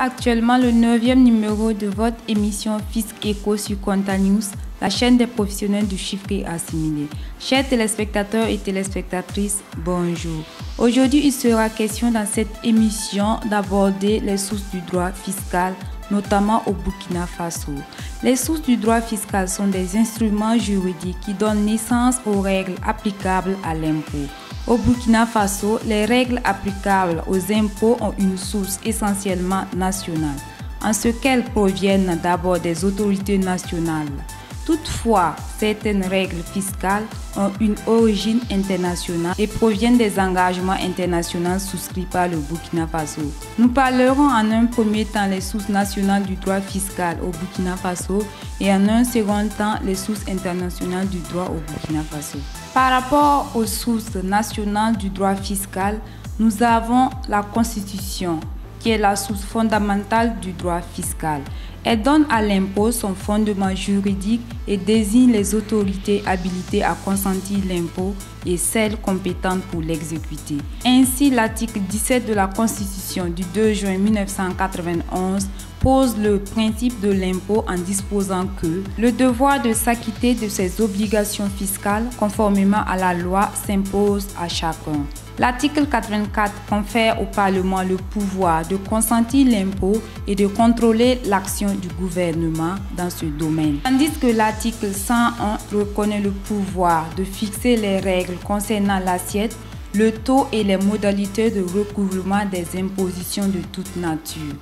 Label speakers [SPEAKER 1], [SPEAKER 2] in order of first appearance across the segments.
[SPEAKER 1] actuellement le 9e numéro de votre émission Fisc Éco sur Conta News, la chaîne des professionnels du chiffre et assimilé. Chers téléspectateurs et téléspectatrices, bonjour. Aujourd'hui, il sera question dans cette émission d'aborder les sources du droit fiscal, notamment au Burkina Faso. Les sources du droit fiscal sont des instruments juridiques qui donnent naissance aux règles applicables à l'impôt. Au Burkina Faso, les règles applicables aux impôts ont une source essentiellement nationale, en ce qu'elles proviennent d'abord des autorités nationales. Toutefois, certaines règles fiscales ont une origine internationale et proviennent des engagements internationaux souscrits par le Burkina Faso. Nous parlerons en un premier temps les sources nationales du droit fiscal au Burkina Faso et en un second temps les sources internationales du droit au Burkina Faso. Par rapport aux sources nationales du droit fiscal, nous avons la Constitution, qui est la source fondamentale du droit fiscal. Elle donne à l'impôt son fondement juridique et désigne les autorités habilitées à consentir l'impôt et celles compétentes pour l'exécuter. Ainsi, l'article 17 de la Constitution du 2 juin 1991 pose le principe de l'impôt en disposant que le devoir de s'acquitter de ses obligations fiscales conformément à la loi s'impose à chacun. L'article 84 confère au Parlement le pouvoir de consentir l'impôt et de contrôler l'action du gouvernement dans ce domaine. Tandis que l'article 101 reconnaît le pouvoir de fixer les règles concernant l'assiette, le taux et les modalités de recouvrement des impositions de toute nature.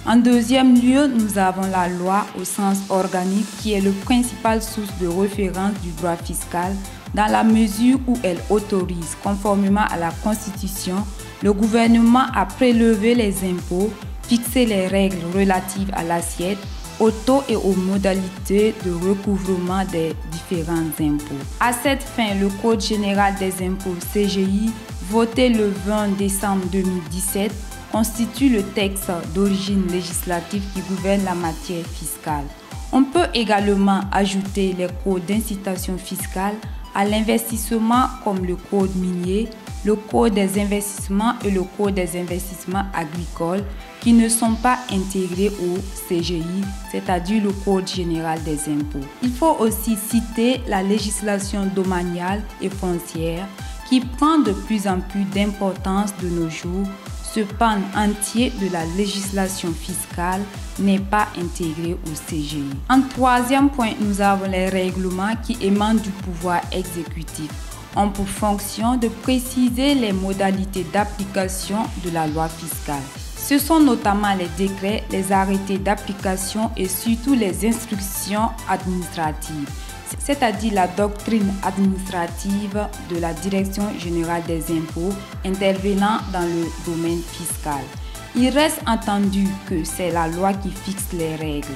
[SPEAKER 1] En deuxième lieu, nous avons la loi au sens organique qui est la principale source de référence du droit fiscal dans la mesure où elle autorise, conformément à la Constitution, le gouvernement à prélever les impôts, fixer les règles relatives à l'assiette, aux taux et aux modalités de recouvrement des différents impôts. À cette fin, le Code général des impôts CGI, voté le 20 décembre 2017, constitue le texte d'origine législative qui gouverne la matière fiscale. On peut également ajouter les codes d'incitation fiscale à l'investissement comme le code minier, le code des investissements et le code des investissements agricoles qui ne sont pas intégrés au CGI, c'est-à-dire le Code général des impôts. Il faut aussi citer la législation domaniale et foncière qui prend de plus en plus d'importance de nos jours. Ce pan entier de la législation fiscale n'est pas intégré au CGI. En troisième point, nous avons les règlements qui émanent du pouvoir exécutif, ont pour fonction de préciser les modalités d'application de la loi fiscale. Ce sont notamment les décrets, les arrêtés d'application et surtout les instructions administratives, c'est-à-dire la doctrine administrative de la Direction générale des impôts intervenant dans le domaine fiscal. Il reste entendu que c'est la loi qui fixe les règles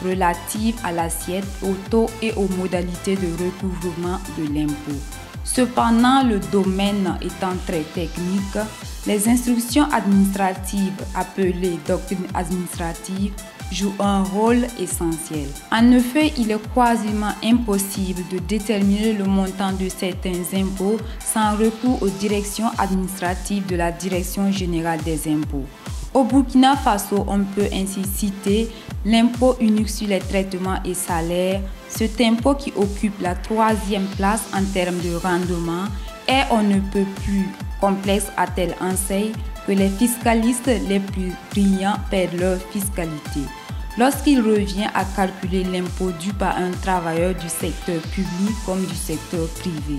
[SPEAKER 1] relatives à l'assiette, aux taux et aux modalités de recouvrement de l'impôt. Cependant, le domaine étant très technique, les instructions administratives appelées doctrine administrative joue un rôle essentiel. En effet, il est quasiment impossible de déterminer le montant de certains impôts sans recours aux directions administratives de la Direction générale des impôts. Au Burkina Faso, on peut ainsi citer l'impôt unique sur les traitements et salaires, cet impôt qui occupe la 3e place en termes de rendement est on ne peut plus complexe à telle enseigne que les fiscalistes les plus brillants perdent leur fiscalité lorsqu'il revient à calculer l'impôt dû par un travailleur du secteur public comme du secteur privé.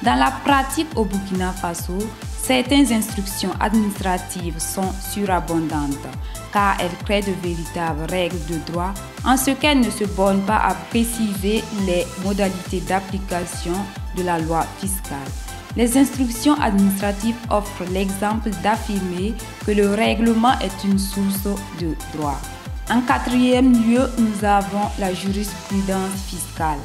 [SPEAKER 1] Dans la pratique au Burkina Faso, certaines instructions administratives sont surabondantes car elles créent de véritables règles de droit en ce qu'elles ne se bornent pas à préciser les modalités d'application de la loi fiscale. Les instructions administratives offrent l'exemple d'affirmer que le règlement est une source de droit. En quatrième lieu, nous avons la jurisprudence fiscale.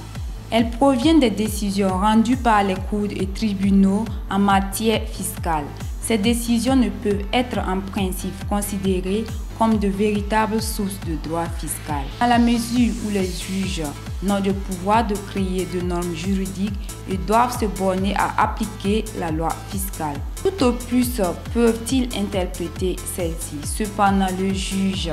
[SPEAKER 1] Elle provient des décisions rendues par les cours et tribunaux en matière fiscale. Ces décisions ne peuvent être en principe considérées comme de véritables sources de droit fiscal. À la mesure où les juges n'ont de pouvoir de créer de normes juridiques, ils doivent se borner à appliquer la loi fiscale. Tout au plus peuvent-ils interpréter celle-ci. Cependant, le juge,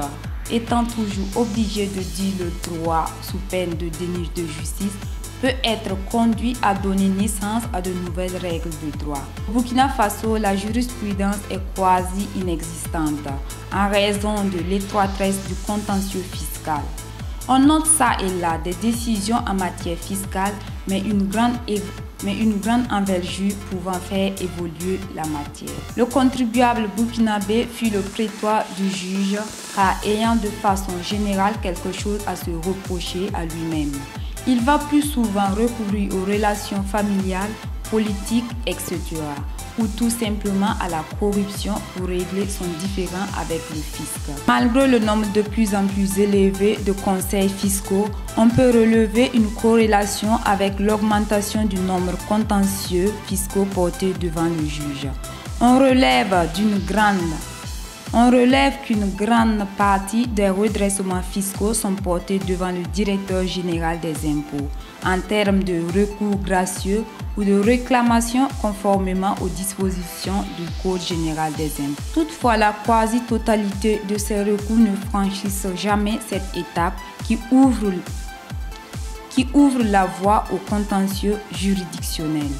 [SPEAKER 1] étant toujours obligé de dire le droit sous peine de déni de justice, peut être conduit à donner naissance à de nouvelles règles de droit. Au Burkina Faso, la jurisprudence est quasi inexistante en raison de l'étroitesse du contentieux fiscal. On note ça et là des décisions en matière fiscale, mais une grande envergure pouvant faire évoluer la matière. Le contribuable burkinabé fut le prétoire du juge, car ayant de façon générale quelque chose à se reprocher à lui-même, il va plus souvent recourir aux relations familiales, politiques, etc., ou tout simplement à la corruption pour régler son différend avec le fisc. Malgré le nombre de plus en plus élevé de conseils fiscaux, on peut relever une corrélation avec l'augmentation du nombre contentieux fiscaux portés devant le juge. On relève qu'une grande partie des redressements fiscaux sont portés devant le directeur général des impôts en termes de recours gracieux ou de réclamation conformément aux dispositions du Code général des impôts. Toutefois, la quasi-totalité de ces recours ne franchissent jamais cette étape qui ouvre la voie au contentieux juridictionnel.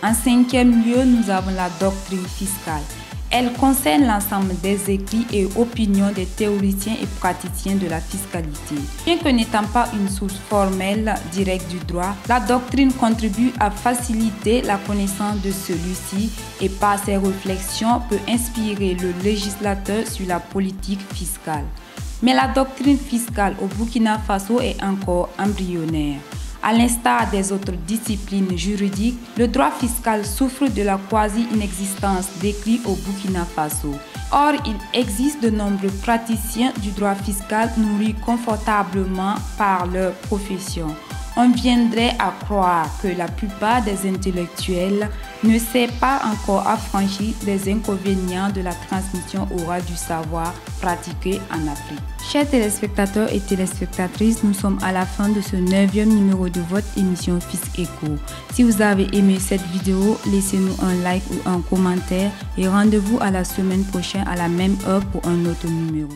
[SPEAKER 1] En cinquième lieu, nous avons la doctrine fiscale. Elle concerne l'ensemble des écrits et opinions des théoriciens et praticiens de la fiscalité. Bien que n'étant pas une source formelle directe du droit, la doctrine contribue à faciliter la connaissance de celui-ci et par ses réflexions peut inspirer le législateur sur la politique fiscale. Mais la doctrine fiscale au Burkina Faso est encore embryonnaire. À l'instar des autres disciplines juridiques, le droit fiscal souffre de la quasi-inexistence d'écrits au Burkina Faso. Or, il existe de nombreux praticiens du droit fiscal nourris confortablement par leur profession. On viendrait à croire que la plupart des intellectuels ne savent pas encore affranchir des inconvénients de la transmission orale du savoir pratiqué en Afrique. Chers téléspectateurs et téléspectatrices, nous sommes à la fin de ce 9e numéro de votre émission Fisc Eco. Si vous avez aimé cette vidéo, laissez-nous un like ou un commentaire et rendez-vous à la semaine prochaine à la même heure pour un autre numéro.